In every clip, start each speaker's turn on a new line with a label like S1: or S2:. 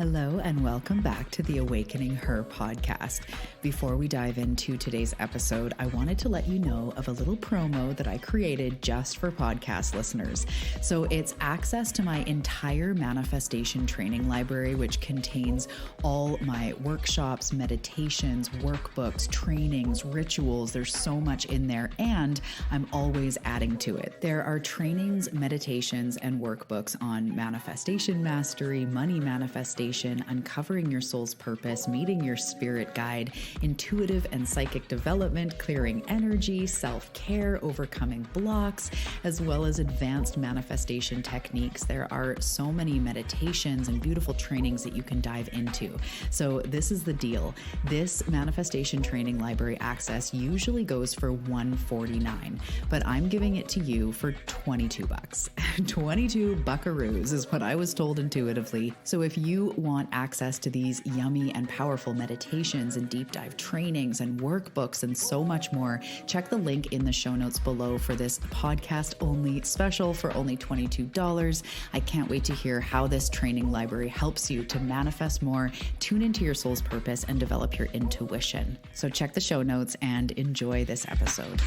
S1: Hello and welcome back to the Awakening Her podcast. Before we dive into today's episode, I wanted to let you know of a little promo that I created just for podcast listeners. So it's access to my entire manifestation training library, which contains all my workshops, meditations, workbooks, trainings, rituals. There's so much in there, and I'm always adding to it. There are trainings, meditations, and workbooks on manifestation mastery, money manifestation, uncovering your soul's purpose, meeting your spirit guide, intuitive and psychic development, clearing energy, self-care, overcoming blocks, as well as advanced manifestation techniques. There are so many meditations and beautiful trainings that you can dive into. So this is the deal. This manifestation training library access usually goes for $149, but I'm giving it to you for $22. 22 buckaroos is what I was told intuitively. So if you want access to these yummy and powerful meditations and deep dive trainings and workbooks and so much more, check the link in the show notes below for this podcast only special for only $22. I can't wait to hear how this training library helps you to manifest more, tune into your soul's purpose, and develop your intuition. So check the show notes and enjoy this episode.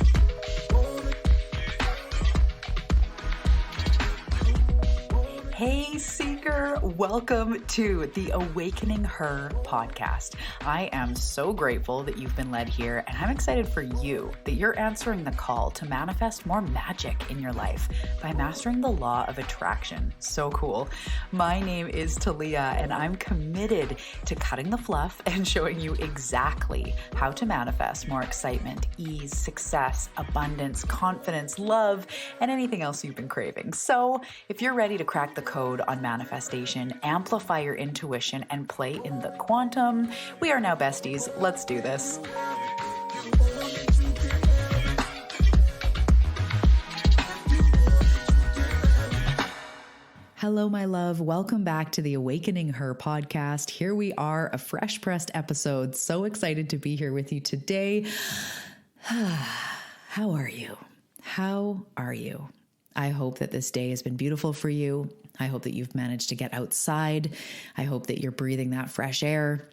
S1: Hey Seeker, welcome to the Awakening Her podcast. I am so grateful that you've been led here, and I'm excited for you that you're answering the call to manifest more magic in your life by mastering the law of attraction. So cool. My name is Talia, and I'm committed to cutting the fluff and showing you exactly how to manifest more excitement, ease, success, abundance, confidence, love, and anything else you've been craving. So if you're ready to crack the code on manifestation, amplify your intuition, and play in the quantum, we are now besties. Let's do this. Hello, my love. Welcome back to the Awakening Her podcast. Here we are, a fresh pressed episode. So excited to be here with you today. How are you? How are you? I hope that this day has been beautiful for you. I hope that you've managed to get outside. I hope that you're breathing that fresh air.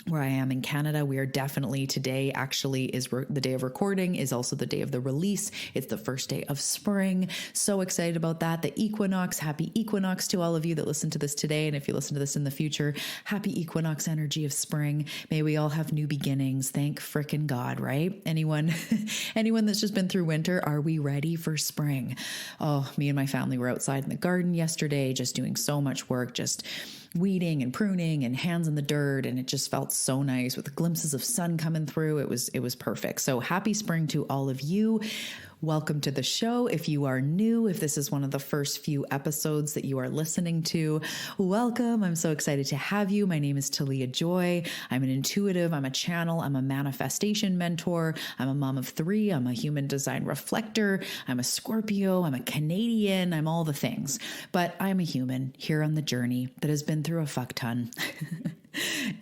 S1: Where I am in Canada, we are definitely today actually is the day of recording, is also the day of the release. It's the first day of spring. So excited about that. The equinox, happy equinox to all of you that listen to this today. And if you listen to this in the future, happy equinox energy of spring. May we all have new beginnings. Thank frickin' God, right? Anyone that's just been through winter, are we ready for spring? Oh, me and my family were outside in the garden yesterday, just doing so much work, just weeding and pruning and hands in the dirt. And it just felt so nice with glimpses of sun coming through. It was perfect. So happy spring to all of you. Welcome to the show. If you are new, if this is one of the first few episodes that you are listening to, welcome. I'm so excited to have you. My name is Talia Joy. I'm an intuitive. I'm a channel. I'm a manifestation mentor. I'm a mom of 3. I'm a human design reflector. I'm a Scorpio. I'm a Canadian. I'm all the things. But I'm a human here on the journey that has been through a fuck ton.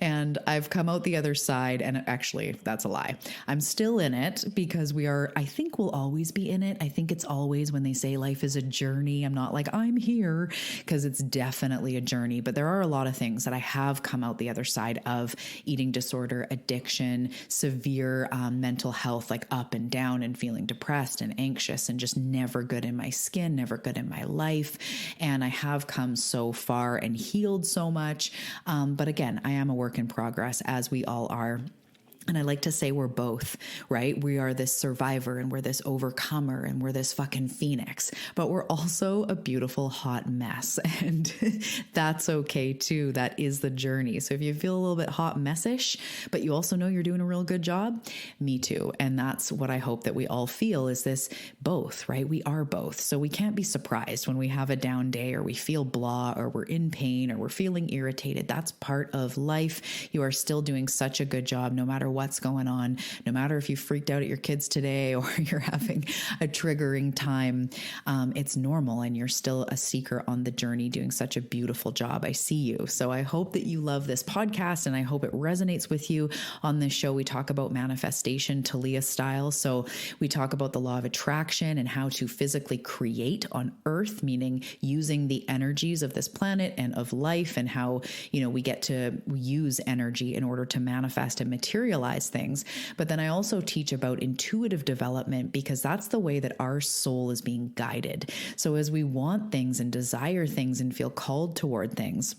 S1: And I've come out the other side, and actually that's a lie. I'm still in it because I think we'll always be in it. I think it's always when they say life is a journey. I'm not like I'm here, because it's definitely a journey, but there are a lot of things that I have come out the other side of: eating disorder, addiction, severe mental health, like up and down, and feeling depressed and anxious and just never good in my skin, never good in my life. And I have come so far and healed so much. But again, I am a work in progress, as we all are. And I like to say we're both, right? We are this survivor, and we're this overcomer, and we're this fucking phoenix, but we're also a beautiful hot mess. And that's okay too. That is the journey. So if you feel a little bit hot messish, but you also know you're doing a real good job, me too. And that's what I hope that we all feel, is this both, right? We are both. So we can't be surprised when we have a down day, or we feel blah, or we're in pain, or we're feeling irritated. That's part of life. You are still doing such a good job, no matter what's going on, no matter if you freaked out at your kids today or you're having a triggering time, it's normal, and you're still a seeker on the journey doing such a beautiful job. I see you. So I hope that you love this podcast, and I hope it resonates with you. On this show, we talk about manifestation Talia style. So we talk about the law of attraction and how to physically create on Earth, meaning using the energies of this planet and of life, and how, we get to use energy in order to manifest and materialize things. But then I also teach about intuitive development, because that's the way that our soul is being guided. So as we want things and desire things and feel called toward things,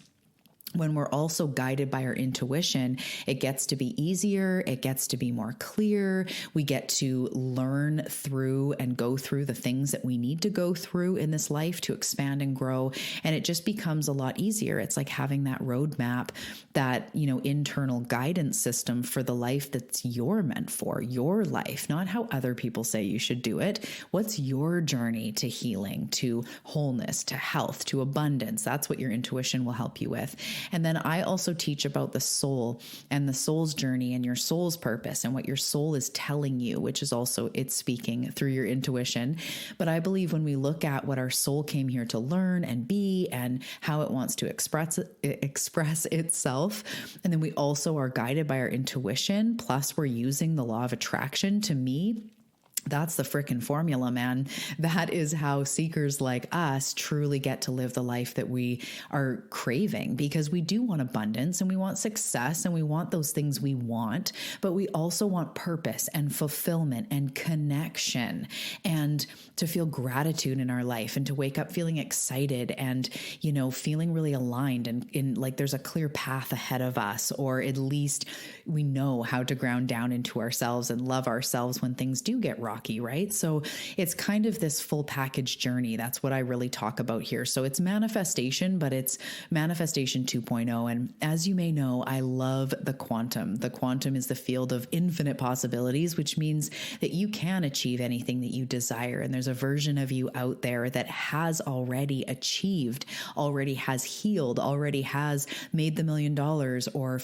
S1: when we're also guided by our intuition, it gets to be easier. It gets to be more clear. We get to learn through and go through the things that we need to go through in this life to expand and grow. And it just becomes a lot easier. It's like having that roadmap, that, internal guidance system for the life that's you're meant for, your life, not how other people say you should do it. What's your journey to healing, to wholeness, to health, to abundance? That's what your intuition will help you with. And then I also teach about the soul and the soul's journey and your soul's purpose and what your soul is telling you, which is also it's speaking through your intuition. But I believe when we look at what our soul came here to learn and be and how it wants to express itself, and then we also are guided by our intuition, plus we're using the law of attraction, to me, that's the frickin' formula, man. That is how seekers like us truly get to live the life that we are craving, because we do want abundance and we want success and we want those things we want, but we also want purpose and fulfillment and connection, and to feel gratitude in our life, and to wake up feeling excited and, feeling really aligned and in like there's a clear path ahead of us, or at least we know how to ground down into ourselves and love ourselves when things do get rocky, right? So it's kind of this full package journey. That's what I really talk about here. So it's manifestation, but it's manifestation 2.0. And as you may know, I love the quantum. The quantum is the field of infinite possibilities, which means that you can achieve anything that you desire. And there's a version of you out there that has already achieved, already has healed, already has made the $1 million, or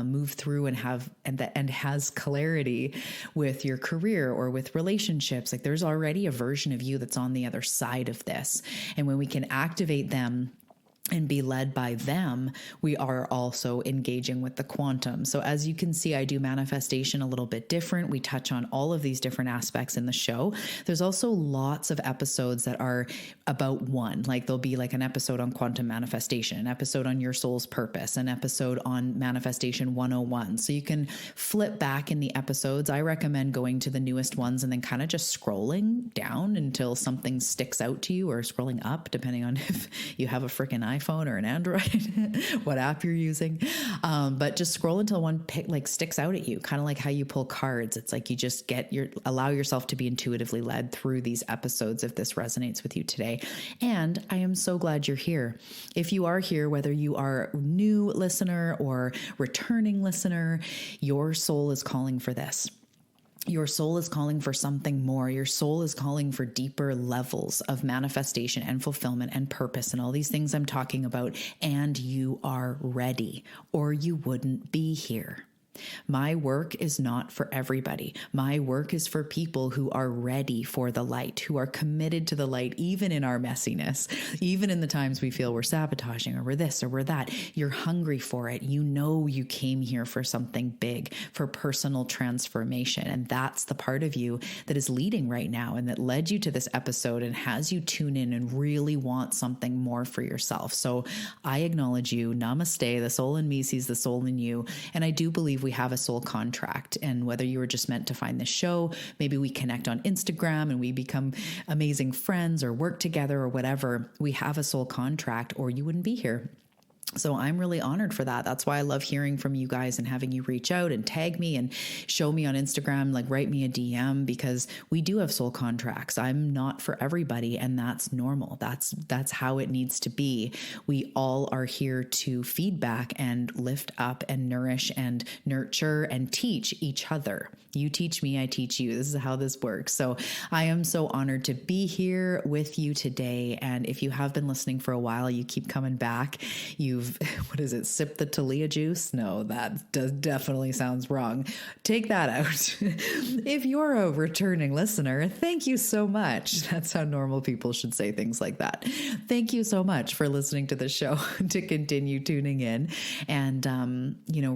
S1: move through and has clarity with your career or with relationships. Like there's already a version of you that's on the other side of this. And when we can activate them and be led by them, we are also engaging with the quantum. So as you can see, I do manifestation a little bit different. We touch on all of these different aspects in the show. There's also lots of episodes that are about one. Like there'll be like an episode on quantum manifestation, an episode on your soul's purpose, an episode on manifestation 101. So you can flip back in the episodes. I recommend going to the newest ones and then kind of just scrolling down until something sticks out to you, or scrolling up, depending on if you have a freaking iPhone or an Android, what app you're using. But just scroll until one sticks out at you, kind of like how you pull cards. It's like you just allow yourself to be intuitively led through these episodes if this resonates with you today. And I am so glad you're here. If you are here, whether you are a new listener or returning listener, your soul is calling for this. Your soul is calling for something more. Your soul is calling for deeper levels of manifestation and fulfillment and purpose and all these things I'm talking about. And you are ready, or you wouldn't be here. My work is not for everybody. My work is for people who are ready for the light, who are committed to the light, even in our messiness, even in the times we feel we're sabotaging or we're this or we're that. You're hungry for it. You know you came here for something big, for personal transformation. And that's the part of you that is leading right now and that led you to this episode and has you tune in and really want something more for yourself. So I acknowledge you. Namaste. The soul in me sees the soul in you. And I do believe we have a soul contract. And whether you were just meant to find this show, maybe we connect on Instagram and we become amazing friends or work together or whatever, we have a soul contract, or you wouldn't be here. So I'm really honored for that. That's why I love hearing from you guys and having you reach out and tag me and show me on Instagram, like write me a DM, because we do have soul contracts. I'm not for everybody, and that's normal. That's how it needs to be. We all are here to feedback and lift up and nourish and nurture and teach each other. You teach me, I teach you. This is how this works. So I am so honored to be here with you today. And if you have been listening for a while, you keep coming back. You you've, what is it, sipped the Talia juice? No, that definitely sounds wrong. Take that out. If you're a returning listener, thank you so much. That's how normal people should say things like that. Thank you so much for listening to the show, to continue tuning in and,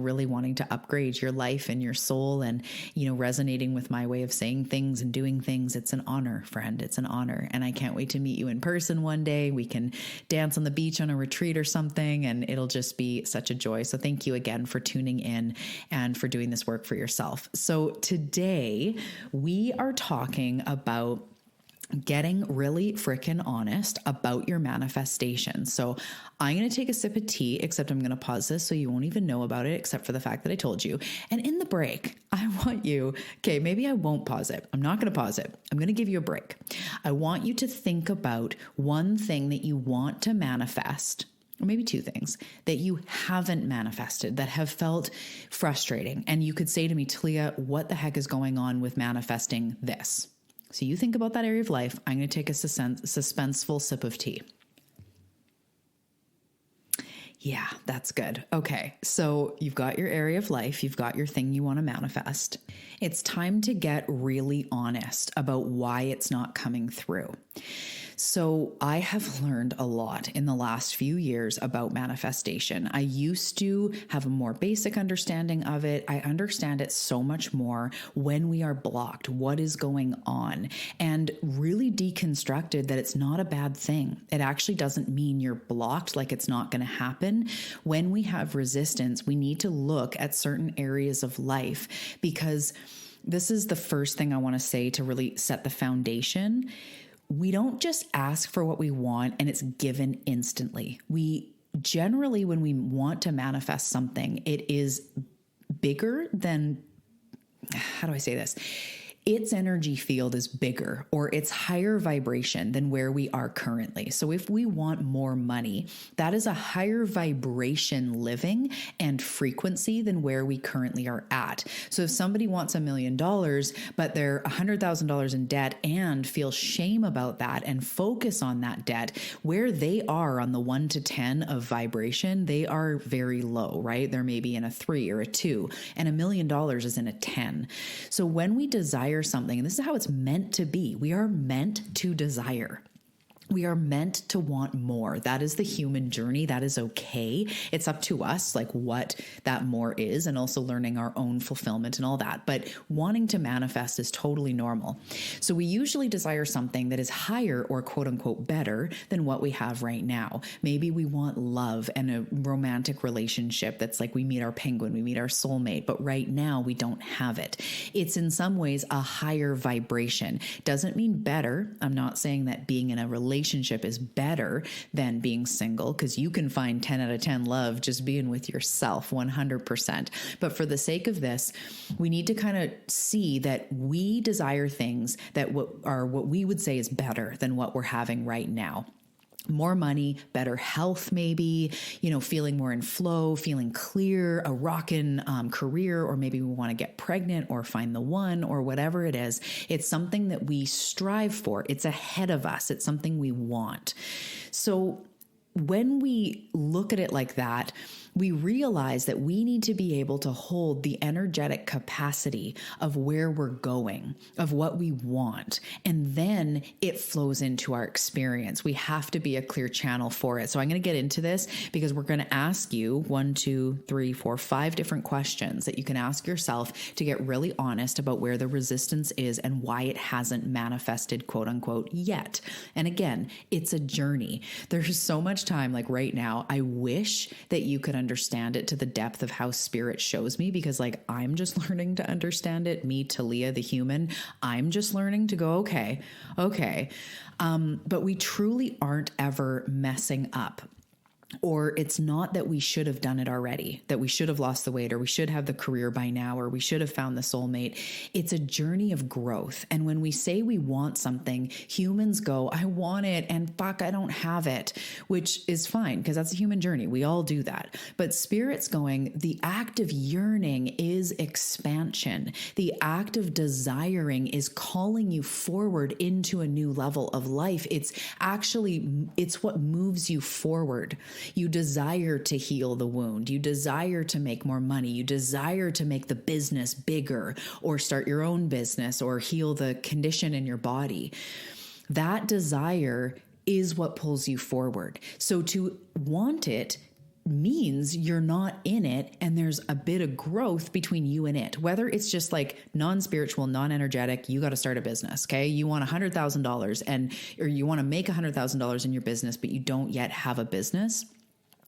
S1: really wanting to upgrade your life and your soul and, resonating with my way of saying things and doing things. It's an honor, friend. It's an honor. And I can't wait to meet you in person one day. We can dance on the beach on a retreat or something, and it'll just be such a joy. So thank you again for tuning in and for doing this work for yourself. So today we are talking about getting really freaking honest about your manifestation. So I'm going to take a sip of tea, except I'm going to pause this so you won't even know about it, except for the fact that I told you. And in the break, I want you, okay, maybe I won't pause it. I'm not going to pause it. I'm going to give you a break. I want you to think about one thing that you want to manifest, or maybe two things that you haven't manifested that have felt frustrating. And you could say to me, Talia, what the heck is going on with manifesting this? So you think about that area of life. I'm going to take a suspenseful sip of tea. Yeah, that's good. Okay, so you've got your area of life. You've got your thing you want to manifest. It's time to get really honest about why it's not coming through. So I have learned a lot in the last few years about manifestation. I used to have a more basic understanding of it. I understand it so much more when we are blocked, what is going on, and really deconstructed that it's not a bad thing. It actually doesn't mean you're blocked, like it's not going to happen. When we have resistance, we need to look at certain areas of life, because this is the first thing I want to say to really set the foundation. We don't just ask for what we want and it's given instantly. We generally, when we want to manifest something, it is bigger than, how do I say this? Its energy field is bigger, or it's higher vibration than where we are currently. So if we want more money, that is a higher vibration living and frequency than where we currently are at. So if somebody wants $1 million, but they're $100,000 in debt and feel shame about that and focus on that debt, where they are on the 1 to 10 of vibration, they are very low, right? They're maybe in a 3 or a 2, and $1 million is in a 10. So when we desire something, and this is how it's meant to be, we are meant to desire. We are meant to want more. That is the human journey. That is okay. It's up to us, like what that more is, and also learning our own fulfillment and all that. But wanting to manifest is totally normal. So we usually desire something that is higher or quote unquote better than what we have right now. Maybe we want love and a romantic relationship that's like we meet our penguin, we meet our soulmate, but right now we don't have it. It's in some ways a higher vibration. Doesn't mean better. I'm not saying that being in a relationship is better than being single, because you can find 10 out of 10 love just being with yourself 100%. But for the sake of this, we need to kind of see that we desire things that what we would say is better than what we're having right now. More money, better health, maybe, feeling more in flow, feeling clear, a rockin' career, or maybe we want to get pregnant or find the one or whatever it is. It's something that we strive for. It's ahead of us. It's something we want. So when we look at it like that, we realize that we need to be able to hold the energetic capacity of where we're going, of what we want, and then it flows into our experience. We have to be a clear channel for it. So I'm going to get into this because we're going to ask you 1, 2, 3, 4, 5 different questions that you can ask yourself to get really honest about where the resistance is and why it hasn't manifested, quote unquote, yet. And again, it's a journey. There's so much time, like right now, I wish that you could understand it to the depth of how spirit shows me, because like I'm just learning to understand it. Me, Talia, the human, I'm just learning to go, okay. But we truly aren't ever messing up. Or it's not that we should have done it already, that we should have lost the weight, or we should have the career by now, or we should have found the soulmate. It's a journey of growth. And when we say we want something, humans go, I want it, and fuck, I don't have it, which is fine because that's a human journey. We all do that. But spirit's going, the act of yearning is expansion. The act of desiring is calling you forward into a new level of life. It's what moves you forward. You desire to heal the wound. You desire to make more money. You desire to make the business bigger or start your own business or heal the condition in your body. That desire is what pulls you forward. So to want it means you're not in it, and there's a bit of growth between you and it. Whether it's just like non-spiritual, non-energetic, you got to start a business, okay? You want $100,000 or you want to make $100,000 in your business, but you don't yet have a business.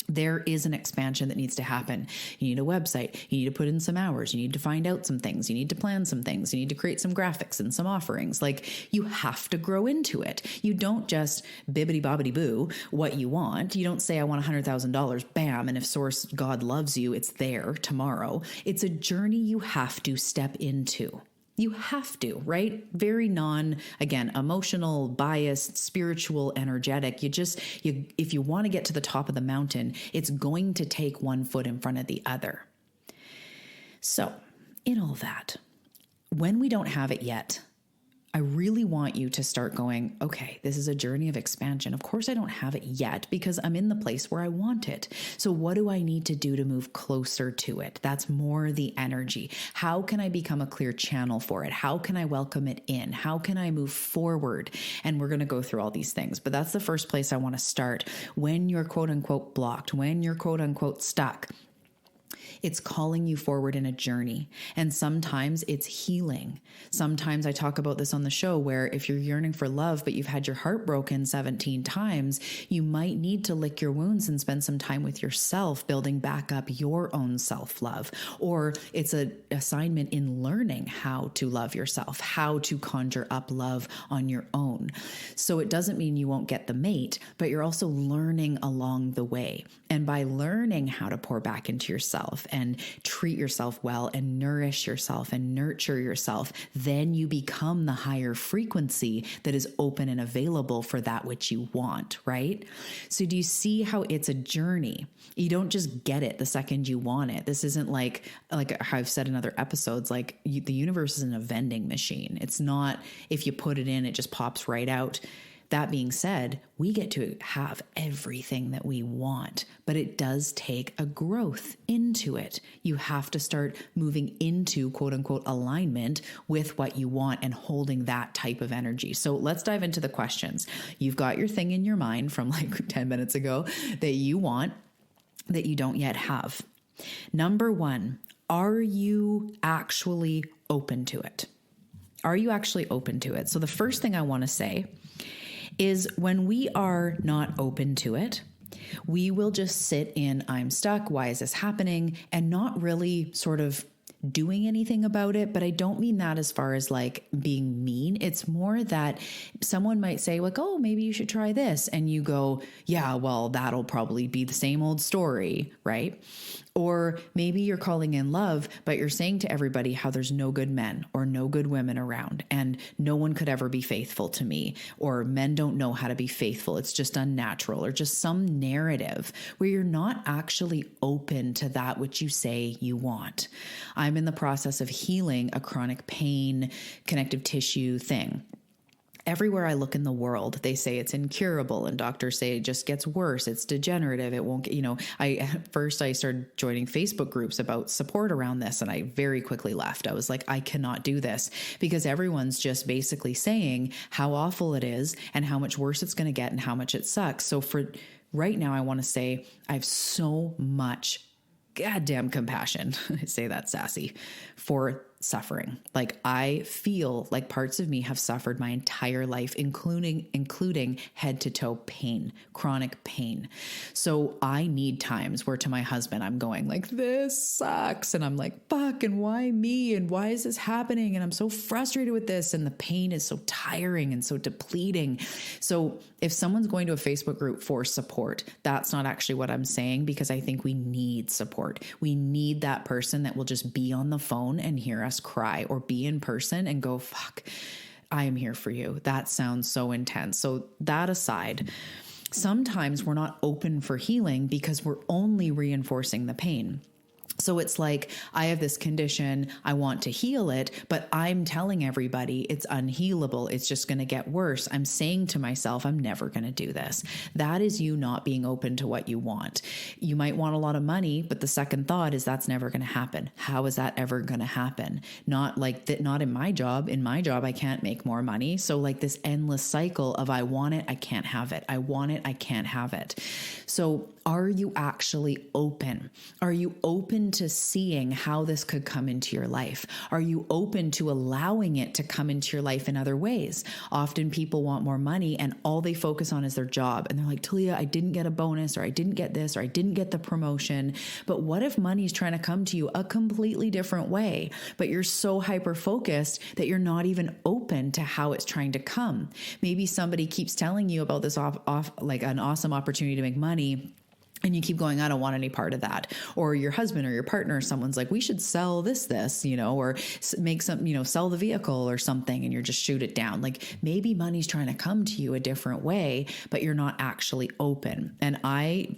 S1: There is an expansion that needs to happen. You need a website. You need to put in some hours. You need to find out some things. You need to plan some things. You need to create some graphics and some offerings. Like, you have to grow into it. You don't just bibbity bobbity boo what you want. You don't say, I want $100,000, bam. And if source God loves you, it's there tomorrow. It's a journey you have to step into. You have to, right? Very again, emotional, biased, spiritual, energetic. If you want to get to the top of the mountain, it's going to take one foot in front of the other. So in all that, when we don't have it yet, I really want you to start going, okay, this is a journey of expansion. Of course, I don't have it yet because I'm in the place where I want it. So what do I need to do to move closer to it? That's more the energy. How can I become a clear channel for it? How can I welcome it in? How can I move forward? And we're going to go through all these things, but that's the first place I want to start. When you're quote unquote blocked, when you're quote unquote stuck, it's calling you forward in a journey. And sometimes it's healing. Sometimes I talk about this on the show where if you're yearning for love, but you've had your heart broken 17 times, you might need to lick your wounds and spend some time with yourself, building back up your own self-love. Or it's an assignment in learning how to love yourself, how to conjure up love on your own. So it doesn't mean you won't get the mate, but you're also learning along the way. And by learning how to pour back into yourself and treat yourself well and nourish yourself and nurture yourself, then you become the higher frequency that is open and available for that which you want, right? So do you see how it's a journey? You don't just get it the second you want it. This isn't like how I've said in other episodes, the universe isn't a vending machine. It's not, if you put it in, it just pops right out. That being said, we get to have everything that we want, but it does take a growth into it. You have to start moving into quote unquote alignment with what you want and holding that type of energy. So let's dive into the questions. You've got your thing in your mind from like 10 minutes ago that you want that you don't yet have. Number one, are you actually open to it? Are you actually open to it? So the first thing I want to say is when we are not open to it, we will just sit in, I'm stuck, why is this happening? And not really sort of doing anything about it. But I don't mean that as far as like being mean. It's more that someone might say like, oh, maybe you should try this. And you go, yeah, well, that'll probably be the same old story, right? Or maybe you're calling in love, but you're saying to everybody how there's no good men or no good women around and no one could ever be faithful to me, or men don't know how to be faithful. It's just unnatural, or just some narrative where you're not actually open to that which you say you want. I'm in the process of healing a chronic pain, connective tissue thing. Everywhere I look in the world, they say it's incurable, and doctors say it just gets worse. It's degenerative. It won't get, at first I started joining Facebook groups about support around this, and I very quickly left. I was like, I cannot do this, because everyone's just basically saying how awful it is and how much worse it's going to get and how much it sucks. So for right now, I want to say I have so much goddamn compassion. I say that sassy, for suffering. Like, I feel like parts of me have suffered my entire life, including head to toe pain, chronic pain. So I need times where to my husband, I'm going like, this sucks. And I'm like, fuck, and why me? And why is this happening? And I'm so frustrated with this. And the pain is so tiring and so depleting. So if someone's going to a Facebook group for support, that's not actually what I'm saying, because I think we need support. We need that person that will just be on the phone and hear us cry, or be in person and go, fuck, I am here for you. That sounds so intense. So that aside, sometimes we're not open for healing because we're only reinforcing the pain. So it's like, I have this condition, I want to heal it, but I'm telling everybody it's unhealable. It's just going to get worse. I'm saying to myself, I'm never going to do this. That is you not being open to what you want. You might want a lot of money, but the second thought is that's never going to happen. How is that ever going to happen? Not like that, not in my job. In my job, I can't make more money. So like this endless cycle of I want it, I can't have it. I want it, I can't have it. So are you actually open? Are you open to seeing how this could come into your life? Are you open to allowing it to come into your life in other ways? Often people want more money and all they focus on is their job. And they're like, Talia, I didn't get a bonus, or I didn't get this, or I didn't get the promotion. But what if money is trying to come to you a completely different way, but you're so hyper focused that you're not even open to how it's trying to come? Maybe somebody keeps telling you about this like an awesome opportunity to make money, and you keep going, I don't want any part of that. Or your husband or your partner, someone's like, we should sell this, or make some, sell the vehicle or something. And you're just shoot it down. Like maybe money's trying to come to you a different way, but you're not actually open. And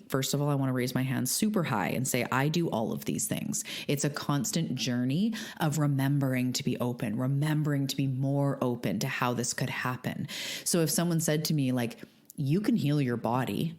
S1: first of all, I want to raise my hand super high and say, I do all of these things. It's a constant journey of remembering to be open, remembering to be more open to how this could happen. So if someone said to me, like, you can heal your body,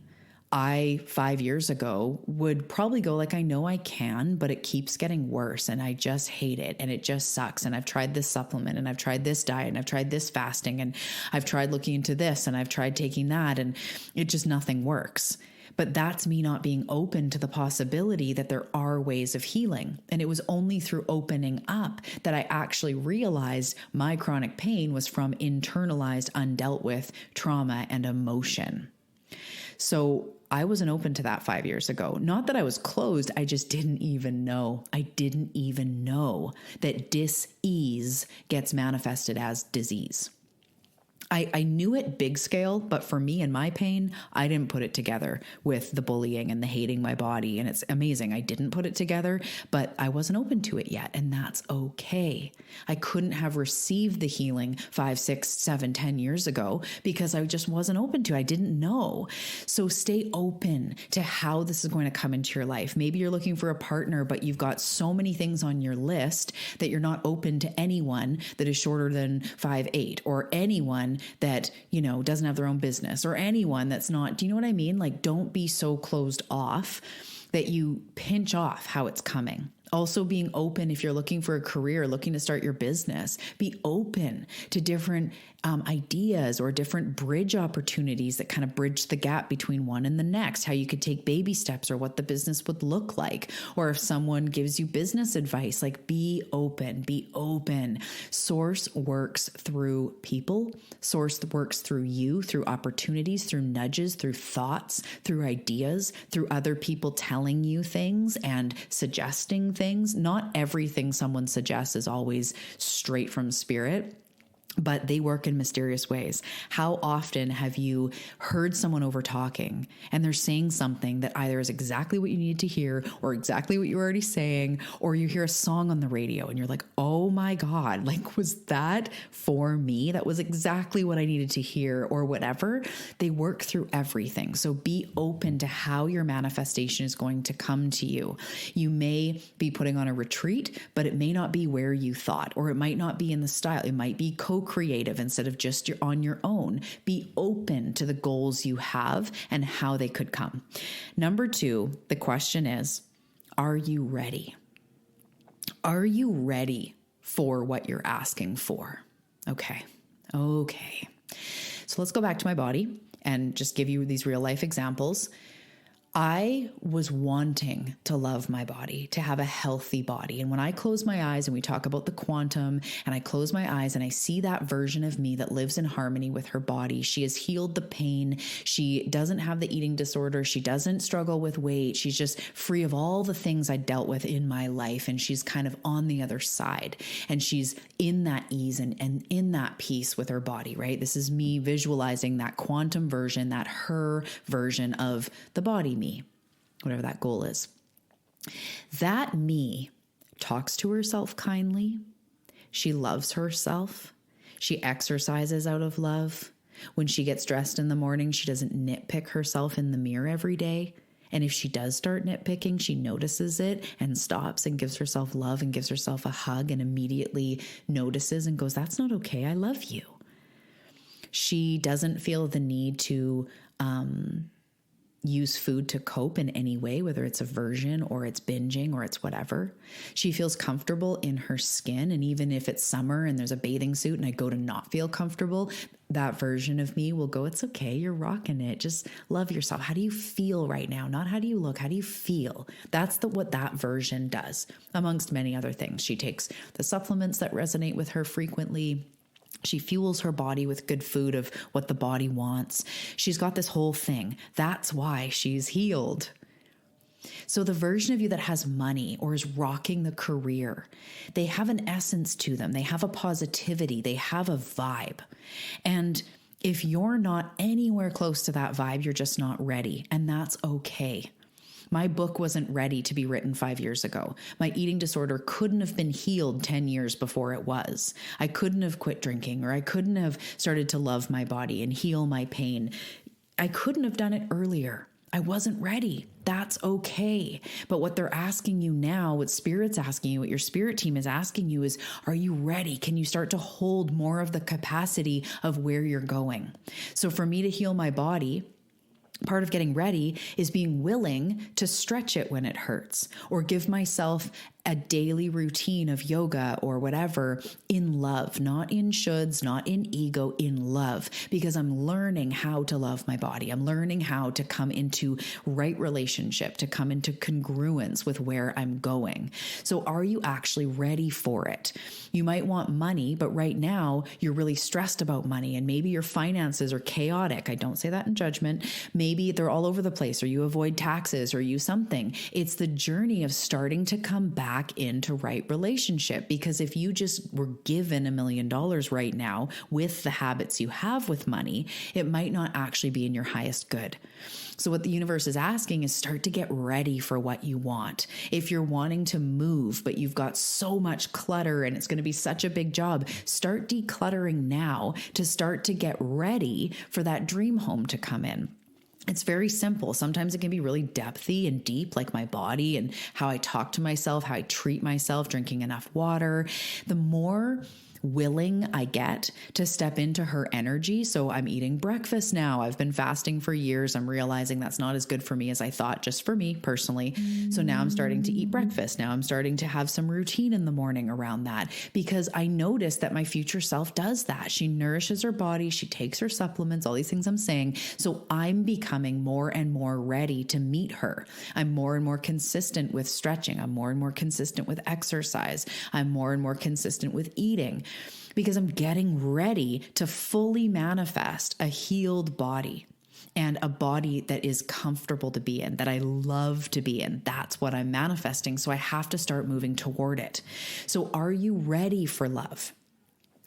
S1: I 5 years ago would probably go like, I know I can, but it keeps getting worse and I just hate it and it just sucks. And I've tried this supplement and I've tried this diet and I've tried this fasting and I've tried looking into this and I've tried taking that and it just nothing works. But that's me not being open to the possibility that there are ways of healing. And it was only through opening up that I actually realized my chronic pain was from internalized, undealt with trauma and emotion. So I wasn't open to that 5 years ago. Not that I was closed. I just didn't even know. I didn't even know that dis-ease gets manifested as disease. I knew it big scale, but for me and my pain, I didn't put it together with the bullying and the hating my body. And it's amazing. I didn't put it together, but I wasn't open to it yet. And that's okay. I couldn't have received the healing 5, 6, 7, 10 years ago because I just wasn't open to it. I didn't know. So stay open to how this is going to come into your life. Maybe you're looking for a partner, but you've got so many things on your list that you're not open to anyone that is shorter than 5'8", or anyone that, doesn't have their own business, or anyone that's not, do you know what I mean? Like, don't be so closed off that you pinch off how it's coming. Also being open if you're looking for a career, looking to start your business, be open to different ideas or different bridge opportunities that kind of bridge the gap between one and the next, how you could take baby steps or what the business would look like. Or if someone gives you business advice, like be open, be open. Source works through people. Source works through you, through opportunities, through nudges, through thoughts, through ideas, through other people telling you things and suggesting things. Not everything someone suggests is always straight from spirit, but they work in mysterious ways. How often have you heard someone over talking and they're saying something that either is exactly what you needed to hear or exactly what you're already saying, or you hear a song on the radio and you're like, oh my God, like, was that for me? That was exactly what I needed to hear, or whatever. They work through everything. So be open to how your manifestation is going to come to you. You may be putting on a retreat, but it may not be where you thought, or it might not be in the style. It might be co-creative instead of just you're on your own. Be open to the goals you have and how they could come. Number 2, the question is, are you ready? Are you ready for what you're asking for? Okay. So let's go back to my body and just give you these real life examples. I was wanting to love my body, to have a healthy body. And when I close my eyes and we talk about the quantum, and I close my eyes and I see that version of me that lives in harmony with her body, she has healed the pain. She doesn't have the eating disorder. She doesn't struggle with weight. She's just free of all the things I dealt with in my life. And she's kind of on the other side. And she's in that ease and in that peace with her body, right? This is me visualizing that quantum version, that her version of the body me. Whatever that goal is. That me talks to herself kindly. She loves herself. She exercises out of love. When she gets dressed in the morning, she doesn't nitpick herself in the mirror every day And if she does start nitpicking, she notices it and stops and gives herself love and gives herself a hug and immediately notices and goes, that's not okay. I love you. She doesn't feel the need to use food to cope in any way, whether it's aversion or it's binging or it's whatever. She feels comfortable in her skin. And even if it's summer and there's a bathing suit and I go to not feel comfortable, that version of me will go, it's okay. You're rocking it. Just love yourself. How do you feel right now? Not how do you look? How do you feel? That's what that version does, amongst many other things. She takes the supplements that resonate with her frequently. She fuels her body with good food of what the body wants. She's got this whole thing. That's why she's healed. So the version of you that has money or is rocking the career, they have an essence to them. They have a positivity. They have a vibe. And if you're not anywhere close to that vibe, you're just not ready. And that's okay. My book wasn't ready to be written 5 years ago. My eating disorder couldn't have been healed 10 years before it was. I couldn't have quit drinking, or I couldn't have started to love my body and heal my pain. I couldn't have done it earlier. I wasn't ready. That's okay. But what they're asking you now, what Spirit's asking you, what your spirit team is asking you is, are you ready? Can you start to hold more of the capacity of where you're going? So for me to heal my body, part of getting ready is being willing to stretch it when it hurts, or give myself a daily routine of yoga or whatever in love, not in shoulds, not in ego, in love, because I'm learning how to love my body. I'm learning how to come into right relationship, to come into congruence with where I'm going. So are you actually ready for it? You might want money, but right now you're really stressed about money, and maybe your finances are chaotic. I don't say that in judgment. Maybe they're all over the place, or you avoid taxes, or you something. It's the journey of starting to come back into right relationship, because if you just were given $1 million right now with the habits you have with money, it might not actually be in your highest good. So what the universe is asking is start to get ready for what you want. If you're wanting to move, but you've got so much clutter and it's going to be such a big job, start decluttering now to start to get ready for that dream home to come in. It's very simple. Sometimes it can be really depthy and deep, like my body and how I talk to myself, how I treat myself, drinking enough water. The more willing I get to step into her energy. So I'm eating breakfast now. I've been fasting for years. I'm realizing that's not as good for me as I thought, just for me personally. So now I'm starting to eat breakfast. Now I'm starting to have some routine in the morning around that, because I noticed that my future self does that. She nourishes her body. She takes her supplements, all these things I'm saying. So I'm becoming more and more ready to meet her. I'm more and more consistent with stretching. I'm more and more consistent with exercise. I'm more and more consistent with eating, because I'm getting ready to fully manifest a healed body and a body that is comfortable to be in, that I love to be in. That's what I'm manifesting. So I have to start moving toward it. So are you ready for love?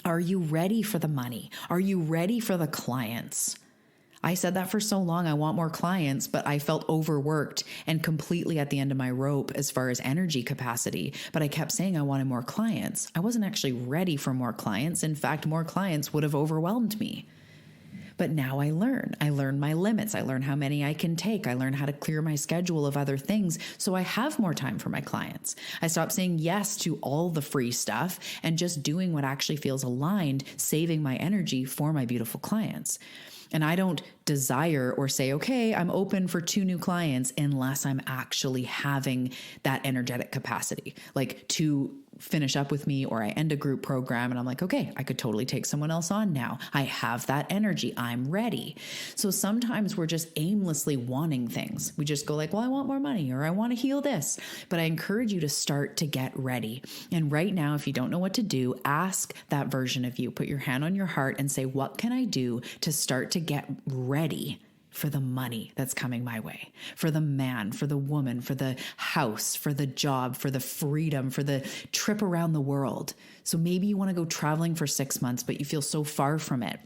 S1: Are you ready for the money? Are you ready for the clients? I said that for so long. I want more clients, but I felt overworked and completely at the end of my rope as far as energy capacity. But I kept saying I wanted more clients. I wasn't actually ready for more clients. In fact, more clients would have overwhelmed me. But now I learn. I learn my limits. I learn how many I can take. I learn how to clear my schedule of other things so I have more time for my clients. I stopped saying yes to all the free stuff and just doing what actually feels aligned, saving my energy for my beautiful clients. And I don't desire or say, okay, I'm open for 2 new clients unless I'm actually having that energetic capacity, like to finish up with me, or I end a group program and I'm like, okay, I could totally take someone else on now. I have that energy. I'm ready. So sometimes we're just aimlessly wanting things. We just go like, well, I want more money, or I want to heal this. But I encourage you to start to get ready. And right now, if you don't know what to do, ask that version of you. Put your hand on your heart and say, what can I do to start to get ready for the money that's coming my way, for the man, for the woman, for the house, for the job, for the freedom, for the trip around the world. So maybe you want to go traveling for 6 months, but you feel so far from it.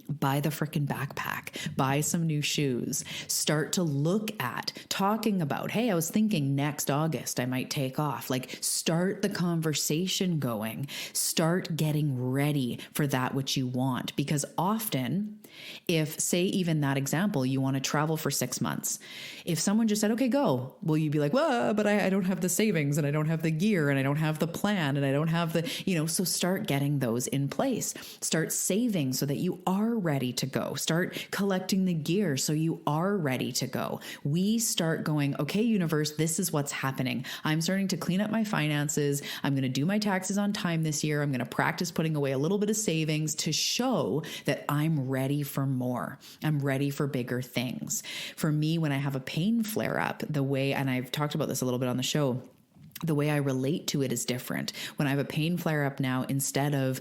S1: Buy the frickin' backpack, buy some new shoes, start to look at talking about, hey, I was thinking next August I might take off. Like, start the conversation going, start getting ready for that which you want, because often If, say, even that example, you want to travel for 6 months, if someone just said, okay, go, will you be like, well, but I don't have the savings and I don't have the gear and I don't have the plan and I don't have the, so start getting those in place. Start saving so that you are ready to go. Start collecting the gear so you are ready to go. We start going, okay, universe, this is what's happening. I'm starting to clean up my finances. I'm going to do my taxes on time this year. I'm going to practice putting away a little bit of savings to show that I'm ready for more. I'm ready for bigger things. For me, when I have a pain flare up, the way, and I've talked about this a little bit on the show, the way I relate to it is different. When I have a pain flare up now, instead of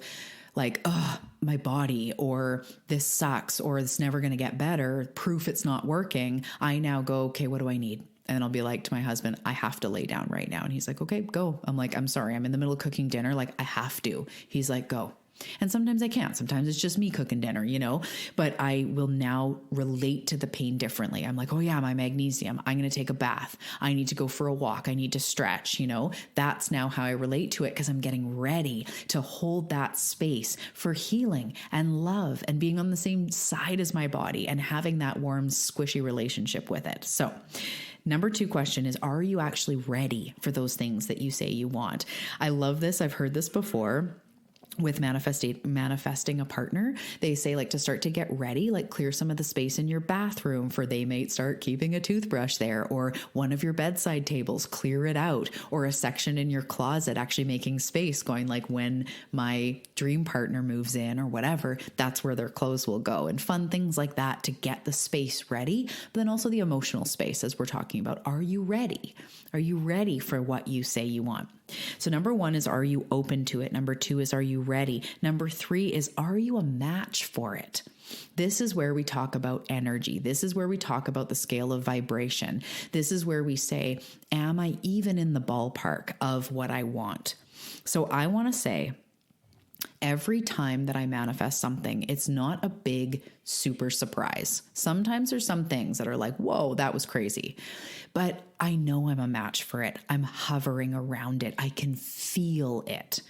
S1: like, oh, my body, or this sucks, or it's never going to get better, proof it's not working, I now go, okay, what do I need? And I'll be like to my husband, I have to lay down right now. And he's like, okay, go. I'm like, I'm sorry, I'm in the middle of cooking dinner. Like, I have to. He's like, go. And sometimes I can't. Sometimes it's just me cooking dinner, but I will now relate to the pain differently. I'm like, oh yeah, my magnesium, I'm going to take a bath. I need to go for a walk. I need to stretch, that's now how I relate to it, because I'm getting ready to hold that space for healing and love and being on the same side as my body and having that warm, squishy relationship with it. So number 2 question is, are you actually ready for those things that you say you want? I love this. I've heard this before. With manifesting a partner, they say, like, to start to get ready, like, clear some of the space in your bathroom, for they may start keeping a toothbrush there, or one of your bedside tables, clear it out, or a section in your closet, actually making space, going like, when my dream partner moves in or whatever, that's where their clothes will go, and fun things like that to get the space ready. But then also the emotional space, as we're talking about. Are you ready? Are you ready for what you say you want? So number 1 is, are you open to it? Number 2 is, are you ready? Number 3 is, are you a match for it? This is where we talk about energy. This is where we talk about the scale of vibration. This is where we say, am I even in the ballpark of what I want? So I want to say, every time that I manifest something, it's not a big, super surprise. Sometimes there's some things that are like, whoa, that was crazy. But I know I'm a match for it. I'm hovering around it. I can feel it.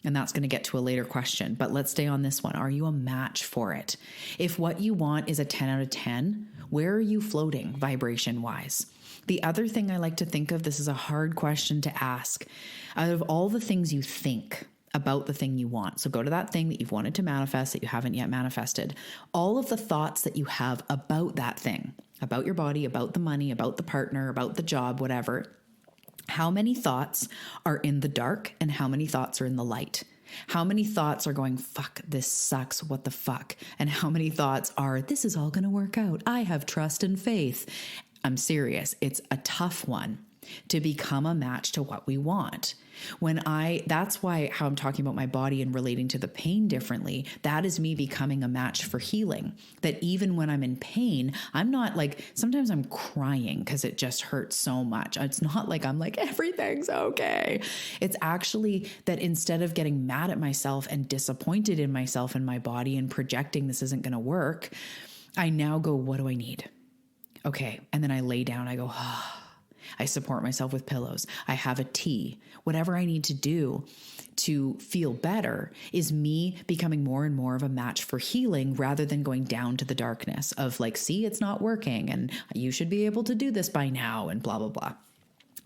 S1: And that's going to get to a later question, but let's stay on this one. Are you a match for it? If what you want is a 10 out of 10, where are you floating vibration wise? The other thing I like to think of, this is a hard question to ask, out of all the things you think about the thing you want. So go to that thing that you've wanted to manifest that you haven't yet manifested. All of the thoughts that you have about that thing, about your body, about the money, about the partner, about the job, whatever. How many thoughts are in the dark and how many thoughts are in the light? How many thoughts are going, fuck, this sucks, what the fuck? And how many thoughts are, this is all going to work out. I have trust and faith. I'm serious. It's a tough one to become a match to what we want. That's why how I'm talking about my body and relating to the pain differently, that is me becoming a match for healing. That even when I'm in pain, I'm not like, sometimes I'm crying because it just hurts so much. It's not like I'm like, everything's okay. It's actually that instead of getting mad at myself and disappointed in myself and my body and projecting this isn't going to work, I now go, what do I need? Okay. And then I lay down, I go, I support myself with pillows. I have a tea. Whatever I need to do to feel better is me becoming more and more of a match for healing rather than going down to the darkness of like, see, it's not working and you should be able to do this by now and blah, blah, blah.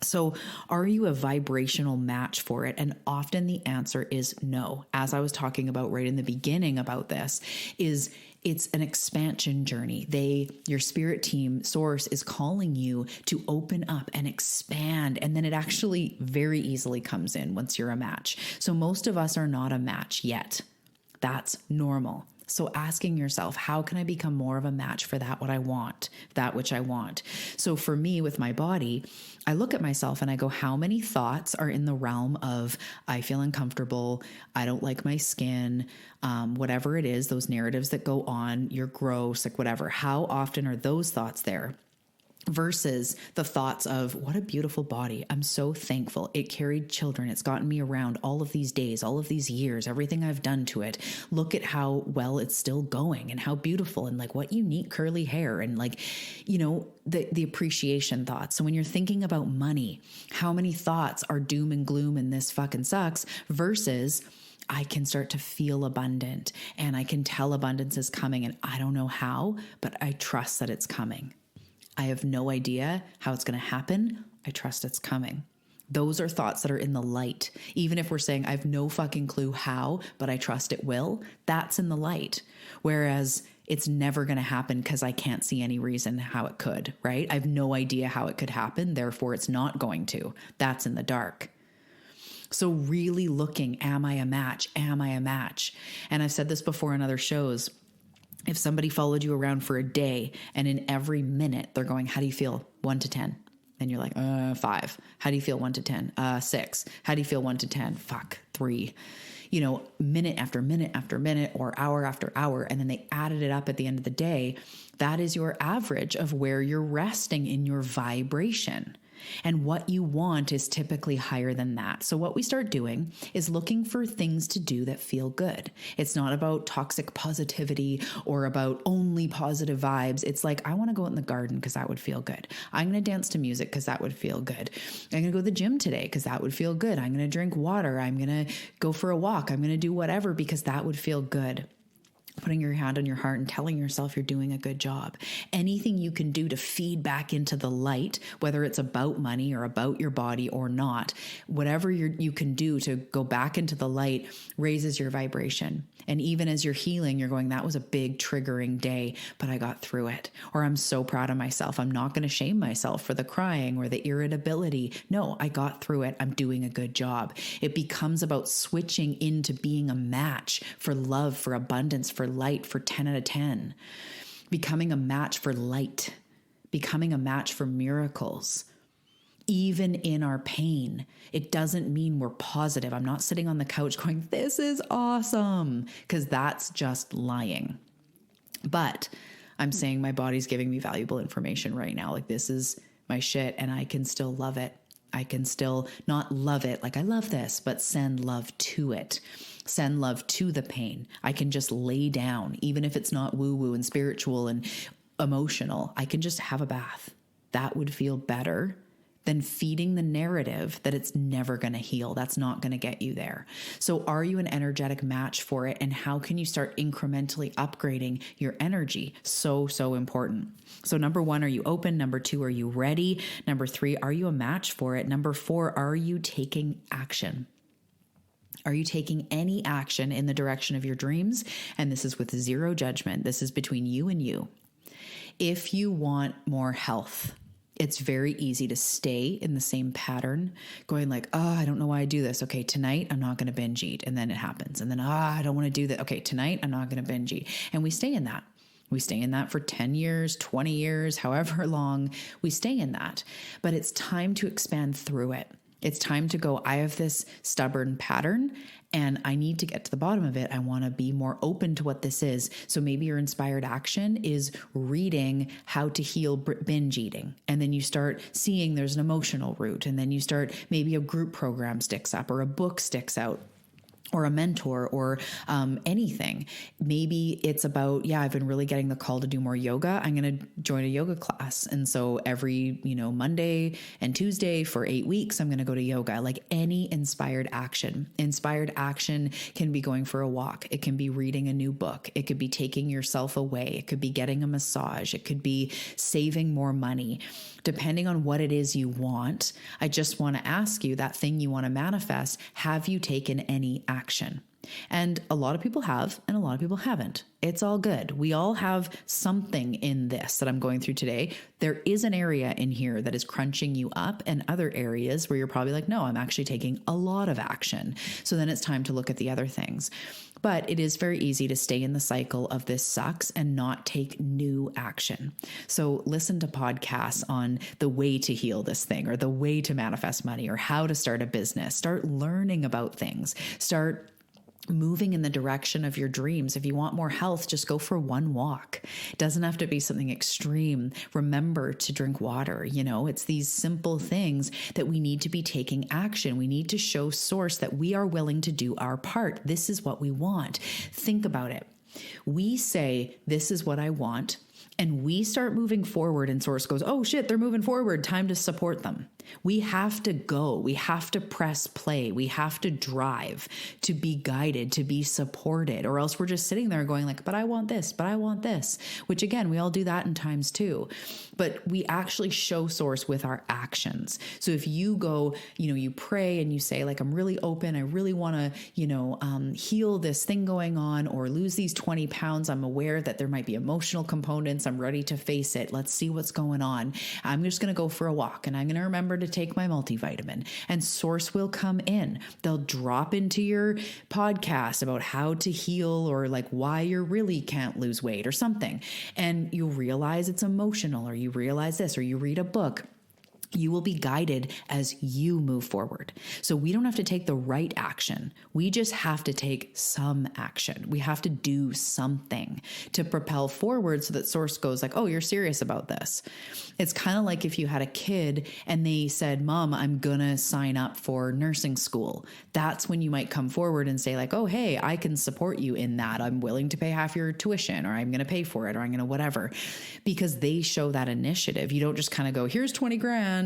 S1: So are you a vibrational match for it? And often the answer is no. As I was talking about right in the beginning about this, is it's an expansion journey. Your spirit team, Source, is calling you to open up and expand. And then it actually very easily comes in once you're a match. So most of us are not a match yet. That's normal. So asking yourself, how can I become more of a match for that which I want? So for me with my body, I look at myself and I go, how many thoughts are in the realm of, I feel uncomfortable, I don't like my skin, whatever it is, those narratives that go on, you're gross, like whatever. How often are those thoughts there? Versus the thoughts of, what a beautiful body. I'm so thankful. It carried children. It's gotten me around all of these days, all of these years, everything I've done to it. Look at how well it's still going and how beautiful and like what unique curly hair and like, the appreciation thoughts. So when you're thinking about money, how many thoughts are doom and gloom and this fucking sucks versus I can start to feel abundant and I can tell abundance is coming, and I don't know how, but I trust that it's coming. I have no idea how it's going to happen. I trust it's coming. Those are thoughts that are in the light. Even if we're saying, I have no fucking clue how, but I trust it will, that's in the light. Whereas it's never going to happen because I can't see any reason how it could, right? I have no idea how it could happen. Therefore, it's not going to. That's in the dark. So really looking, am I a match? Am I a match? And I've said this before in other shows. If somebody followed you around for a day and in every minute they're going, how do you feel? 1 to 10. And you're like, 5. How do you feel? 1 to 10? 6. How do you feel? 1 to 10? 3. Minute after minute after minute, or hour after hour. And then they added it up at the end of the day. That is your average of where you're resting in your vibration. And what you want is typically higher than that. So what we start doing is looking for things to do that feel good. It's not about toxic positivity or about only positive vibes. It's like, I want to go out in the garden because that would feel good. I'm going to dance to music because that would feel good. I'm going to go to the gym today because that would feel good. I'm going to drink water. I'm going to go for a walk. I'm going to do whatever because that would feel good. Putting your hand on your heart and telling yourself you're doing a good job. Anything you can do to feed back into the light, whether it's about money or about your body or not, whatever you can do to go back into the light raises your vibration. And even as you're healing, you're going, that was a big triggering day, but I got through it. Or I'm so proud of myself. I'm not going to shame myself for the crying or the irritability. No, I got through it. I'm doing a good job. It becomes about switching into being a match for love, for abundance, for light, for 10 out of 10. Becoming a match for light. Becoming a match for miracles. Even in our pain, it doesn't mean we're positive. I'm not sitting on the couch going, this is awesome, because that's just lying. But I'm saying my body's giving me valuable information right now. Like, this is my shit and I can still love it. I can still not love it like I love this, but send love to it. Send love to the pain. I can just lay down, even if it's not woo-woo and spiritual and emotional. I can just have a bath. That would feel better than feeding the narrative that it's never going to heal. That's not going to get you there. So are you an energetic match for it? And how can you start incrementally upgrading your energy? So important. So number 1, are you open? Number 2, are you ready? Number 3, are you a match for it? Number 4, are you taking action? Are you taking any action in the direction of your dreams? And this is with zero judgment. This is between you and you. If you want more health, it's very easy to stay in the same pattern, going like, I don't know why I do this. Okay, tonight I'm not going to binge eat. And then it happens. And then, I don't want to do that. Okay, tonight I'm not going to binge eat. And we stay in that. We stay in that for 10 years, 20 years, however long we stay in that. But it's time to expand through it. It's time to go, I have this stubborn pattern and I need to get to the bottom of it. I want to be more open to what this is. So maybe your inspired action is reading how to heal binge eating. And then you start seeing there's an emotional route. And then you start, maybe a group program sticks up or a book sticks out, or a mentor, or anything. Maybe it's about, I've been really getting the call to do more yoga. I'm going to join a yoga class. And so every, Monday and Tuesday for 8 weeks, I'm going to go to yoga. Like any inspired action. Inspired action can be going for a walk. It can be reading a new book. It could be taking yourself away. It could be getting a massage. It could be saving more money. Depending on what it is you want, I just want to ask you, that thing you want to manifest, have you taken any action? And a lot of people have, and a lot of people haven't. It's all good. We all have something in this that I'm going through today. There is an area in here that is crunching you up, and other areas where you're probably like, no, I'm actually taking a lot of action. So then it's time to look at the other things. But it is very easy to stay in the cycle of this sucks and not take new action. So listen to podcasts on the way to heal this thing, or the way to manifest money, or how to start a business. Start learning about things. Start moving in the direction of your dreams. If you want more health, just go for one walk. It doesn't have to be something extreme. Remember to drink water. It's these simple things that we need to be taking action. We need to show source that we are willing to do our part. This is what we want. Think about it. We say, this is what I want. And we start moving forward and source goes, oh shit, they're moving forward. Time to support them. We have to go. We have to press play. We have to drive to be guided, to be supported, or else we're just sitting there going like, but I want this, but I want this, which again, we all do that in times too. But we actually show source with our actions. So if you go, you pray and you say like, I'm really open. I really want to, heal this thing going on or lose these 20 pounds. I'm aware that there might be emotional components. I'm ready to face it. Let's see what's going on. I'm just going to go for a walk and I'm going to remember to take my multivitamin, and source will come in. They'll drop into your podcast about how to heal or like why you really can't lose weight or something. And you realize it's emotional, or you realize this, or you read a book. You will be guided as you move forward. So we don't have to take the right action. We just have to take some action. We have to do something to propel forward so that source goes like, oh, you're serious about this. It's kind of like if you had a kid and they said, Mom, I'm going to sign up for nursing school. That's when you might come forward and say like, oh, hey, I can support you in that. I'm willing to pay half your tuition, or I'm going to pay for it, or I'm going to whatever, because they show that initiative. You don't just kind of go, here's 20 grand.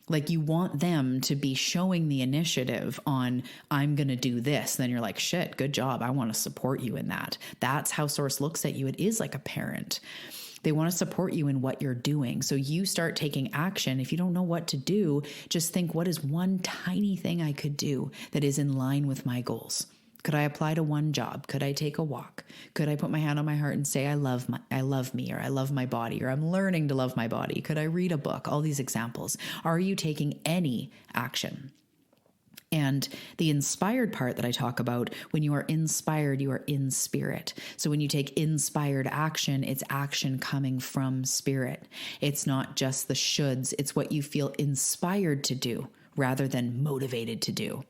S1: Like you want them to be showing the initiative on, I'm going to do this. Then you're like, shit, good job. I want to support you in that. That's how source looks at you. It is like a parent. They want to support you in what you're doing. So you start taking action. If you don't know what to do, just think, what is one tiny thing I could do that is in line with my goals? Could I apply to one job? Could I take a walk? Could I put my hand on my heart and say, I love me, or I love my body, or I'm learning to love my body? Could I read a book? All these examples. Are you taking any action? And the inspired part that I talk about, when you are inspired, you are in spirit. So when you take inspired action, it's action coming from spirit. It's not just the shoulds. It's what you feel inspired to do rather than motivated to do.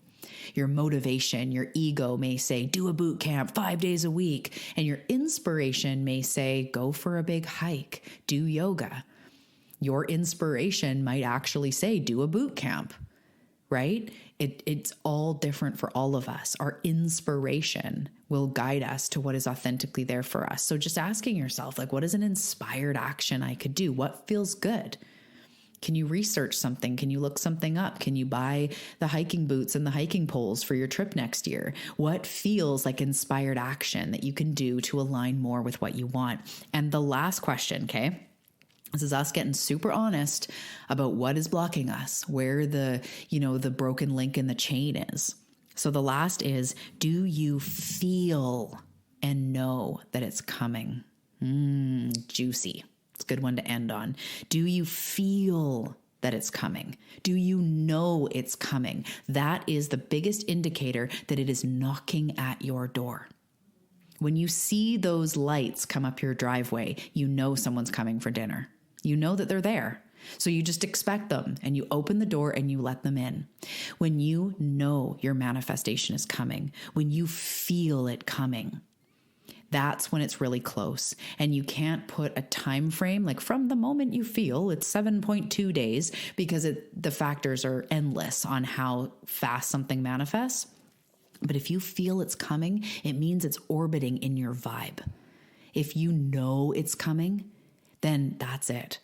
S1: Your motivation, your ego may say, do a boot camp 5 days a week. And your inspiration may say, go for a big hike, do yoga. Your inspiration might actually say, do a boot camp, right? It's all different for all of us. Our inspiration will guide us to what is authentically there for us. So just asking yourself, like, what is an inspired action I could do? What feels good? Can you research something? Can you look something up? Can you buy the hiking boots and the hiking poles for your trip next year? What feels like inspired action that you can do to align more with what you want? And the last question, okay? This is us getting super honest about what is blocking us, where the broken link in the chain is. So the last is, do you feel and know that it's coming? Juicy. It's a good one to end on. Do you feel that it's coming? Do you know it's coming? That is the biggest indicator that it is knocking at your door. When you see those lights come up your driveway, you know someone's coming for dinner. You know that they're there. So you just expect them and you open the door and you let them in. When you know your manifestation is coming, when you feel it coming, that's when it's really close. And you can't put a time frame, like from the moment you feel, it's 7.2 days, because the factors are endless on how fast something manifests. But if you feel it's coming, it means it's orbiting in your vibe. If you know it's coming, then that's it.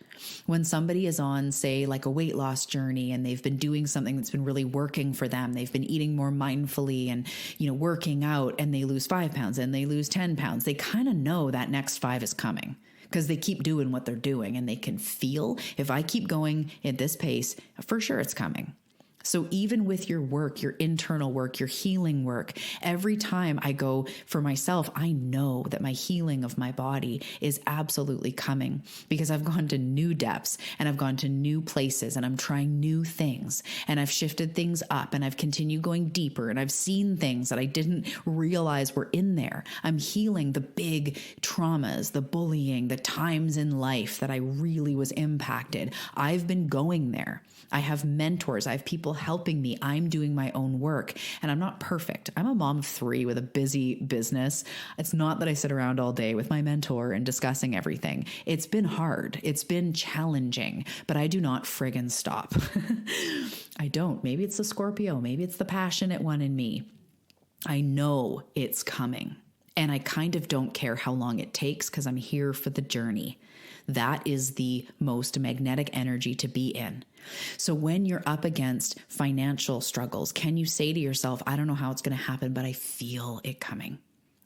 S1: When somebody is on, say, like a weight loss journey and they've been doing something that's been really working for them, they've been eating more mindfully and, working out, and they lose 5 pounds and they lose 10 pounds, they kind of know that next 5 is coming because they keep doing what they're doing, and they can feel, if I keep going at this pace, for sure it's coming. So even with your work, your internal work, your healing work, every time I go for myself, I know that my healing of my body is absolutely coming, because I've gone to new depths and I've gone to new places and I'm trying new things and I've shifted things up and I've continued going deeper and I've seen things that I didn't realize were in there. I'm healing the big traumas, the bullying, the times in life that I really was impacted. I've been going there. I have mentors. I have people helping me. I'm doing my own work, and I'm not perfect. I'm a mom of 3 with a busy business. It's not that I sit around all day with my mentor and discussing everything. It's been hard. It's been challenging, but I do not friggin' stop. I don't. Maybe it's the Scorpio. Maybe it's the passionate one in me. I know it's coming. And I kind of don't care how long it takes because I'm here for the journey. That is the most magnetic energy to be in. So when you're up against financial struggles, can you say to yourself, I don't know how it's going to happen, but I feel it coming.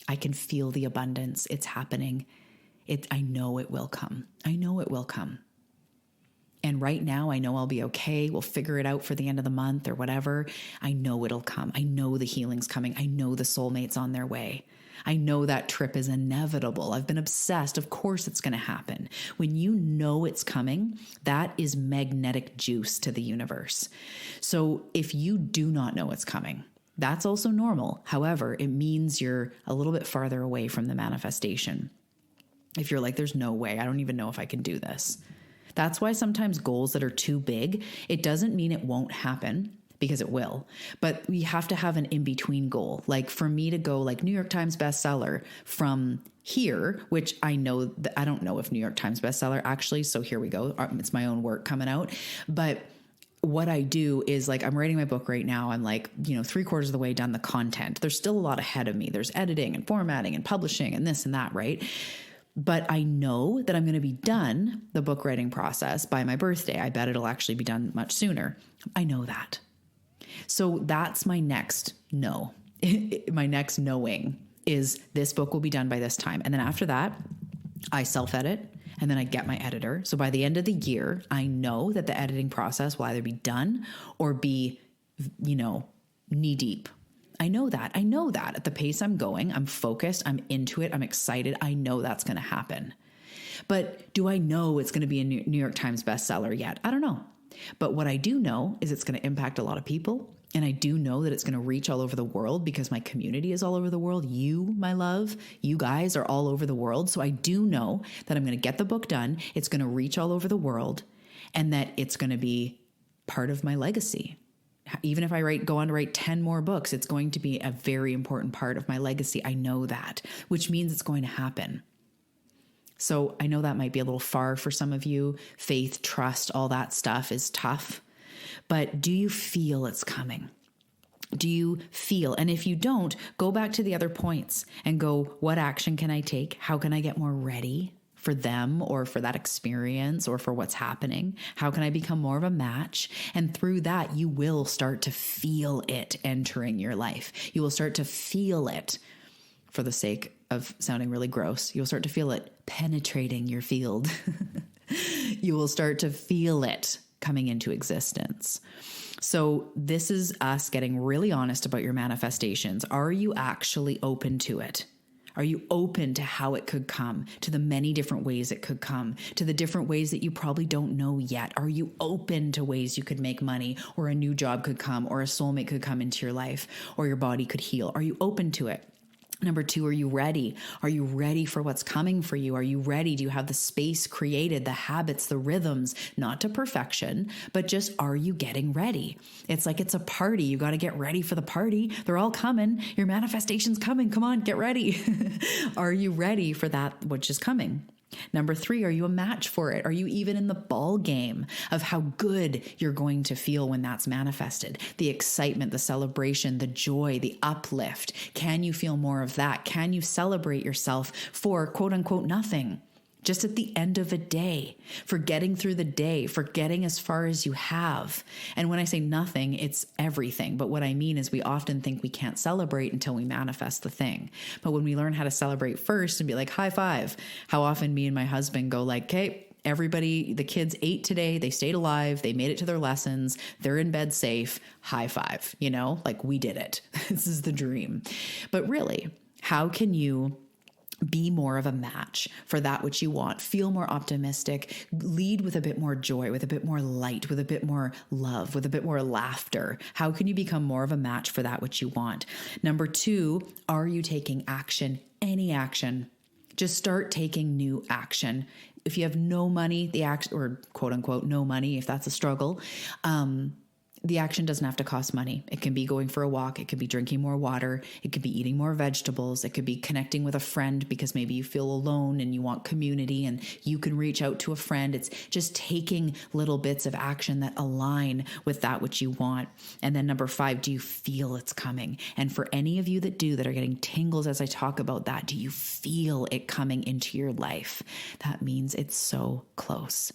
S1: I can feel the abundance. It's happening. I know it will come. I know it will come. And right now, I know I'll be okay. We'll figure it out for the end of the month or whatever. I know it'll come. I know the healing's coming. I know the soulmate's on their way. I know that trip is inevitable. I've been obsessed. Of course it's going to happen. When you know it's coming, that is magnetic juice to the universe. So if you do not know it's coming, that's also normal. However, it means you're a little bit farther away from the manifestation. If you're like, there's no way, I don't even know if I can do this. That's why sometimes goals that are too big, it doesn't mean it won't happen, because it will, but we have to have an in-between goal. Like for me to go like New York Times bestseller from here, which I know that I don't know if New York Times bestseller actually, so here we go. It's my own work coming out. But what I do is like, I'm writing my book right now. I'm like, 3/4 of the way done the content. There's still a lot ahead of me. There's editing and formatting and publishing and this and that, right? But I know that I'm going to be done the book writing process by my birthday. I bet it'll actually be done much sooner. I know that. So that's my next no. My next knowing is this book will be done by this time. And then after that, I self-edit and then I get my editor. So by the end of the year, I know that the editing process will either be done or be, knee deep. I know that at the pace I'm going, I'm focused, I'm into it, I'm excited. I know that's going to happen. But do I know it's going to be a New York Times bestseller yet? I don't know. But what I do know is it's going to impact a lot of people. And I do know that it's going to reach all over the world because my community is all over the world. You, my love, you guys are all over the world. So I do know that I'm going to get the book done. It's going to reach all over the world and that it's going to be part of my legacy. Even if I go on to write 10 more books, it's going to be a very important part of my legacy. I know that, which means it's going to happen. So I know that might be a little far for some of you. Faith, trust, all that stuff is tough. But do you feel it's coming? Do you feel? And if you don't, go back to the other points and go, what action can I take? How can I get more ready for them or for that experience or for what's happening? How can I become more of a match? And through that, you will start to feel it entering your life. You will start to feel it, for the sake of sounding really gross, you'll start to feel it penetrating your field. You will start to feel it coming into existence. So this is us getting really honest about your manifestations. Are you actually open to it? Are you open to how it could come, to the many different ways it could come, to the different ways that you probably don't know yet? Are you open to ways you could make money, or a new job could come, or a soulmate could come into your life, or your body could heal? Are you open to it? Number 2, are you ready? Are you ready for what's coming for you? Are you ready? Do you have the space created, the habits, the rhythms, not to perfection, but just are you getting ready? It's like it's a party. You got to get ready for the party. They're all coming. Your manifestation's coming. Come on, get ready. Are you ready for that which is coming? Number 3, are you a match for it? Are you even in the ball game of how good you're going to feel when that's manifested? The excitement, the celebration, the joy, the uplift. Can you feel more of that? Can you celebrate yourself for quote unquote nothing? Just at the end of a day, for getting through the day, for getting as far as you have. And when I say nothing, it's everything. But what I mean is we often think we can't celebrate until we manifest the thing. But when we learn how to celebrate first and be like, high five, how often me and my husband go like, okay, everybody, the kids ate today, they stayed alive, they made it to their lessons, they're in bed safe, high five, like we did it. This is the dream. But really, how can you be more of a match for that which you want, feel more optimistic, lead with a bit more joy, with a bit more light, with a bit more love, with a bit more laughter? How can you become more of a match for that which you want? Number 2, are you taking action? Any action. Just start taking new action. If you have no money, the action, or quote unquote, no money, if that's a struggle, The action doesn't have to cost money. It can be going for a walk. It could be drinking more water. It could be eating more vegetables. It could be connecting with a friend because maybe you feel alone and you want community and you can reach out to a friend. It's just taking little bits of action that align with that which you want. And then number 5, do you feel it's coming? And for any of you that are getting tingles as I talk about that, do you feel it coming into your life? That means it's so close.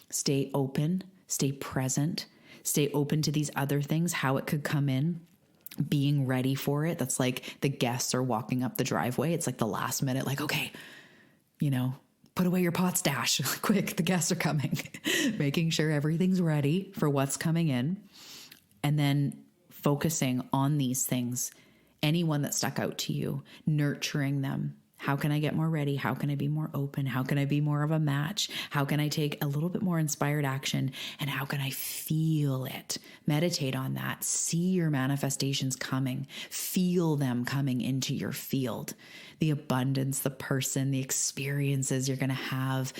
S1: Stay open, stay present. Stay open to these other things, how it could come in, being ready for it. That's like the guests are walking up the driveway. It's like the last minute, like, okay, put away your pot stash. Quick, the guests are coming. Making sure everything's ready for what's coming in. And then focusing on these things, anyone that stuck out to you, nurturing them. How can I get more ready? How can I be more open? How can I be more of a match? How can I take a little bit more inspired action? And how can I feel it? Meditate on that. See your manifestations coming. Feel them coming into your field. The abundance, the person, the experiences you're going to have,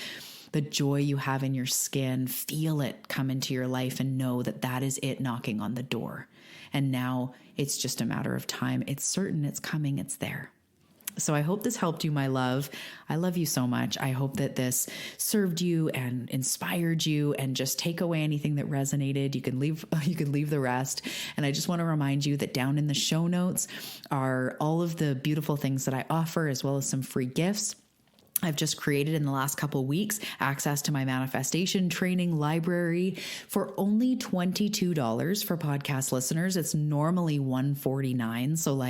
S1: the joy you have in your skin. Feel it come into your life and know that that is it knocking on the door. And now it's just a matter of time. It's certain, it's coming, it's there. So I hope this helped you, my love. I love you so much. I hope that this served you and inspired you, and just take away anything that resonated. You can leave the rest. And I just want to remind you that down in the show notes are all of the beautiful things that I offer, as well as some free gifts. I've just created in the last couple of weeks access to my manifestation training library for only $22 for podcast listeners. It's normally $149. So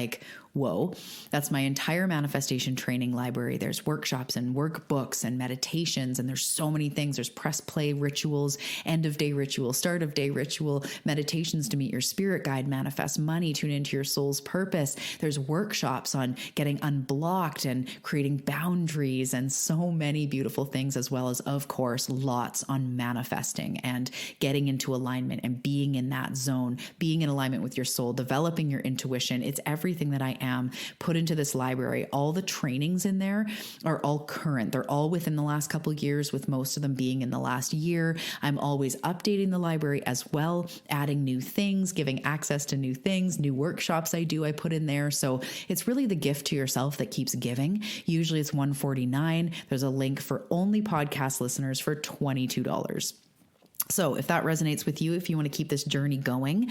S1: whoa, that's my entire manifestation training library. There's workshops and workbooks and meditations, and there's so many things. There's press play rituals, end of day ritual, start of day ritual, meditations to meet your spirit guide, manifest money, tune into your soul's purpose. There's workshops on getting unblocked and creating boundaries, and so many beautiful things, as well as, of course, lots on manifesting and getting into alignment and being in that zone, being in alignment with your soul, developing your intuition. It's everything that I am put into this library. All the trainings in there are all current. They're all within the last couple of years, with most of them being in the last year. I'm always updating the library as well, adding new things, giving access to new things, new workshops I put in there. So it's really the gift to yourself that keeps giving. Usually it's $149. There's a link for only podcast listeners for $22. So if that resonates with you, if you want to keep this journey going,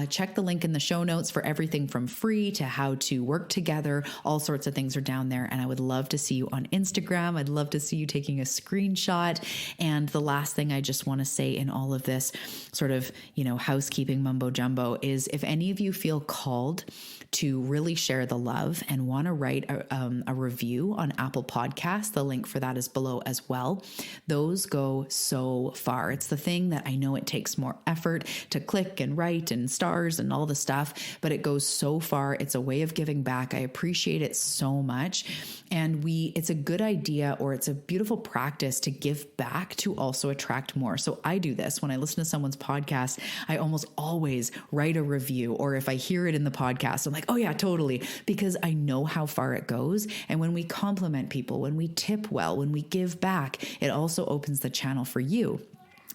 S1: check the link in the show notes for everything from free to how to work together. All sorts of things are down there. And I would love to see you on Instagram. I'd love to see you taking a screenshot. And the last thing I just want to say in all of this sort of, housekeeping mumbo jumbo is, if any of you feel called to really share the love and want to write a review on Apple Podcasts, the link for that is below as well. Those go so far. It's the thing that I know it takes more effort to click and write and stars and all the stuff, but it goes so far. It's a way of giving back. I appreciate it so much. And it's a good idea, or it's a beautiful practice to give back to also attract more. So I do this when I listen to someone's podcast. I almost always write a review, or if I hear it in the podcast, I'm like, oh yeah, totally. Because I know how far it goes. And when we compliment people, when we tip well, when we give back, it also opens the channel for you.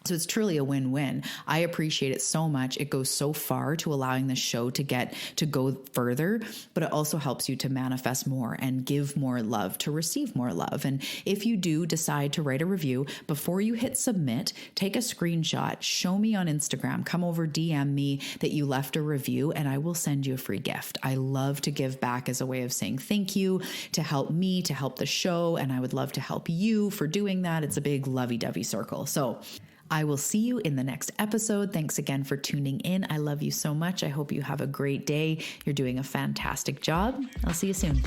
S1: So it's truly a win-win. I appreciate it so much. It goes so far to allowing the show to go further, but it also helps you to manifest more and give more love, to receive more love. And if you do decide to write a review, before you hit submit, take a screenshot, show me on Instagram, come over, DM me that you left a review, and I will send you a free gift. I love to give back as a way of saying thank you, to help me, to help the show, and I would love to help you for doing that. It's a big lovey-dovey circle. So I will see you in the next episode. Thanks again for tuning in. I love you so much. I hope you have a great day. You're doing a fantastic job. I'll see you soon.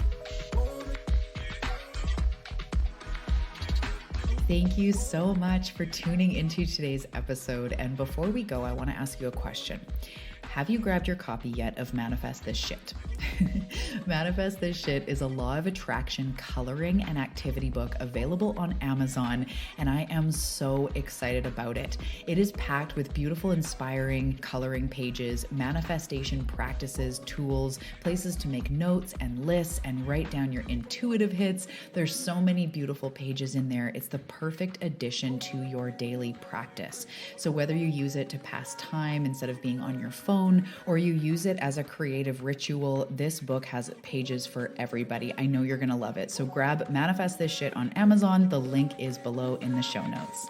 S1: Thank you so much for tuning into today's episode. And before we go, I want to ask you a question. Have you grabbed your copy yet of Manifest This Shit? Manifest This Shit is a law of attraction coloring and activity book available on Amazon, and I am so excited about it. It is packed with beautiful, inspiring coloring pages, manifestation practices, tools, places to make notes and lists and write down your intuitive hits. There's so many beautiful pages in there. It's the perfect addition to your daily practice. So whether you use it to pass time instead of being on your phone, or you use it as a creative ritual, this book has pages for everybody. I know you're going to love it. So grab Manifest This Shit on Amazon. The link is below in the show notes.